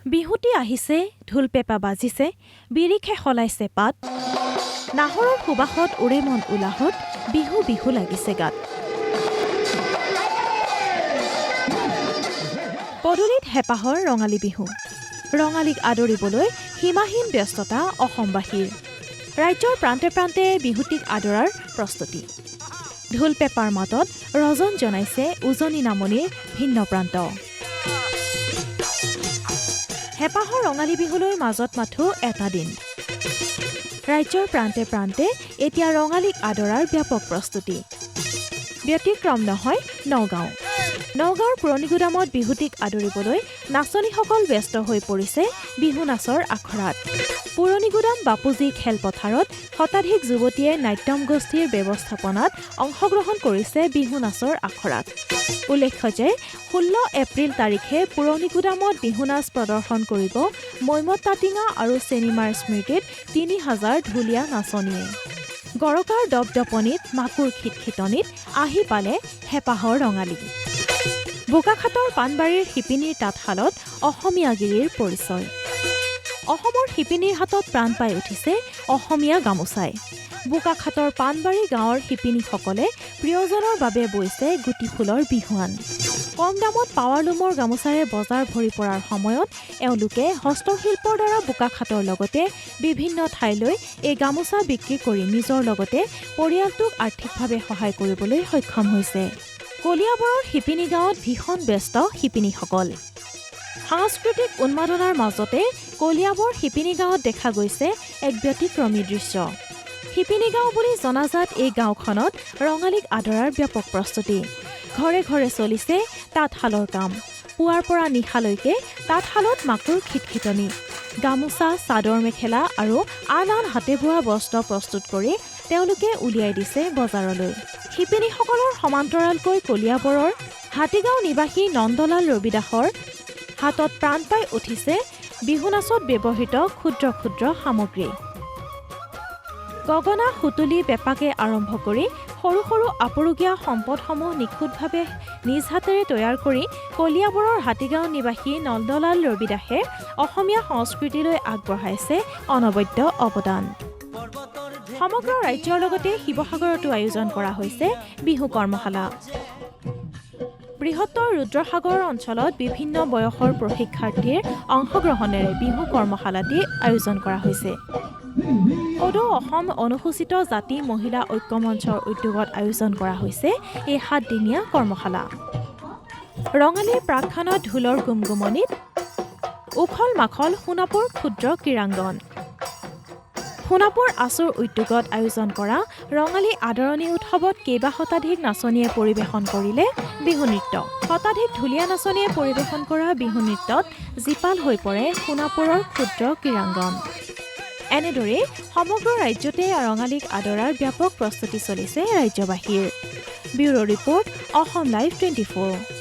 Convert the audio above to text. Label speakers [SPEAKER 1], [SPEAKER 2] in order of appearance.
[SPEAKER 1] বিহুতি আহিছে, ঢোল পেঁপা বাজিছে, বিৰিখে সলাইছে পাত, নাহৰৰ সুবাসত উৰে মন উলাহত, বিহু বিহু লাগিছে গাত। পদূলিত হেঁপাহৰ ৰঙালী বিহু। ৰঙালীক আদৰিবলৈ সীমাহীন ব্যস্ততা অসমবাসীৰ। ৰাজ্যৰ প্ৰান্তে প্ৰান্তে বিহুটিক আদৰাৰ প্ৰস্তুতি। ঢোল পেঁপাৰ মাতত ৰজন জনাইছে উজনি নামনিৰ ভিন্ন প্ৰান্ত। হেঁপাহৰ ৰঙালী বিহুলৈ মাজত মাথো এটা দিন। ৰাজ্যৰ প্ৰান্তে প্ৰান্তে এতিয়া ৰঙালীক আদৰাৰ ব্যাপক প্ৰস্তুতি। ব্যতিক্ৰম নহয় নগাঁও। নগাঁৱৰ পুৰণিগুদামত বিহুটিক আদৰিবলৈ নাচনীসকল ব্যস্ত হৈ পৰিছে বিহু নাচৰ আখৰাত। পুৰণিগুদাম বাপুজী খেলপথাৰত শতাধিক যুৱতীয়ে নাট্যম গোষ্ঠীৰ ব্যৱস্থাপনাত অংশগ্ৰহণ কৰিছে বিহু নাচৰ আখৰাত। উল্লেখ্য যে 16 এপ্ৰিল তাৰিখে পুৰণিগুদামত বিহু নাচ প্ৰদৰ্শন কৰিব মৈমত তাটিঙা আৰু চেনিমাৰ স্মৃতিত 3000 ঢুলীয়া নাচনীয়ে। গৰকাৰ দপদপনিত মাকুৰ খিটখিটনিত আহি পালে হেঁপাহৰ ৰঙালী। বোকাখাটৰ পাণবাৰীৰ শিপিনীৰ তাঁতশালত অসমীয়াগিৰিৰ পৰিচয়। অসমৰ শিপিনীৰ হাতত প্ৰাণ পাই উঠিছে অসমীয়া গামোচাই। বোকাখাটৰ পাণবাৰী গাঁৱৰ শিপিনীসকলে প্ৰিয়জনৰ বাবে বৈছে গুটি ফুলৰ বিহুৱান। কম দামত পাৱাৰলুমৰ গামোচাৰে বজাৰ ভৰি পৰাৰ সময়ত এওঁলোকে হস্তশিল্পৰ দ্বাৰা বোকাখাটৰ লগতে বিভিন্ন ঠাইলৈ এই গামোচা বিক্ৰী কৰি নিজৰ লগতে পৰিয়ালটোক আৰ্থিকভাৱে সহায় কৰিবলৈ সক্ষম হৈছে। কলিয়াবৰৰ শিপিনী গাঁৱত ভীষণ ব্যস্ত শিপিনীসকল। সাংস্কৃতিক উন্মাদনাৰ মাজতে কলিয়াবৰ শিপিনী গাঁৱত দেখা গৈছে এক ব্যতিক্ৰমী দৃশ্য। শিপিনী গাঁও বুলি জনাজাত এই গাঁওখনত ৰঙালীক আদৰাৰ ব্যাপক প্ৰস্তুতি। ঘৰে ঘৰে চলিছে তাঁতশালৰ কাম। পুৱাৰ পৰা নিশালৈকে তাঁতশালত মাকুৰ খিটখিটনি। গামোচা, চাদৰ মেখেলা আৰু আন আন হাতে বোৱা বস্ত্ৰ প্ৰস্তুত কৰি তেওঁলোকে উলিয়াই দিছে বজাৰলৈ। শিপিনীসকলৰ সমান্তৰালকৈ কলিয়াবৰৰ হাতীগাঁও নিবাসী নন্দলাল ৰবিদাসৰ হাতত প্ৰাণ পাই উঠিছে বিহু নাচত ব্যৱহৃত ক্ষুদ্ৰ ক্ষুদ্ৰ সামগ্ৰী। গগনা, সুতুলি, পেঁপাকে আৰম্ভ কৰি সৰু সৰু আপুৰুগীয়া সম্পদসমূহ নিখুঁতভাৱে নিজ হাতেৰে তৈয়াৰ কৰি কলিয়াবৰৰ হাতীগাঁও নিবাসী নন্দলাল ৰবিদাসে অসমীয়া সংস্কৃতিলৈ আগবঢ়াইছে অনবদ্য অৱদান। সমগ্ৰ ৰাজ্যৰ লগতে শিৱসাগৰতো আয়োজন কৰা হৈছে বিহু কৰ্মশালা। বৃহত্তৰ ৰুদ্ৰসাগৰ অঞ্চলত বিভিন্ন বয়সৰ প্ৰশিক্ষাৰ্থীৰ অংশগ্ৰহণেৰে বিহু কৰ্মশালাটি আয়োজন কৰা হৈছে। সদৌ অসম অনুসূচিত জাতি মহিলা ঐক্য মঞ্চৰ উদ্যোগত আয়োজন কৰা হৈছে এই 7দিনীয়া কৰ্মশালা। ৰঙালীৰ প্ৰাকক্ষণত ঢোলৰ গুমগুমনিত উখল মাখল সোণাপুৰ ক্ষুদ্ৰ ক্ৰীড়াংগন। সোণাপুৰ আছুৰ উদ্যোগত আয়োজন কৰা ৰঙালী আদৰণি উৎসৱত কেইবা শতাধিক নাচনীয়ে পৰিৱেশন কৰিলে বিহু নৃত্য। শতাধিক ঢুলীয়া নাচনীয়ে পৰিৱেশন কৰা বিহু নৃত্যত জীপাল হৈ পৰে সোণাপুৰৰ ক্ষুদ্ৰ ক্ৰীড়াংগন। এনেদৰে সমগ্ৰ ৰাজ্যতে ৰঙালীক আদৰাৰ ব্যাপক প্ৰস্তুতি চলিছে ৰাজ্যবাসীৰ। Bureau report, Assam live 24।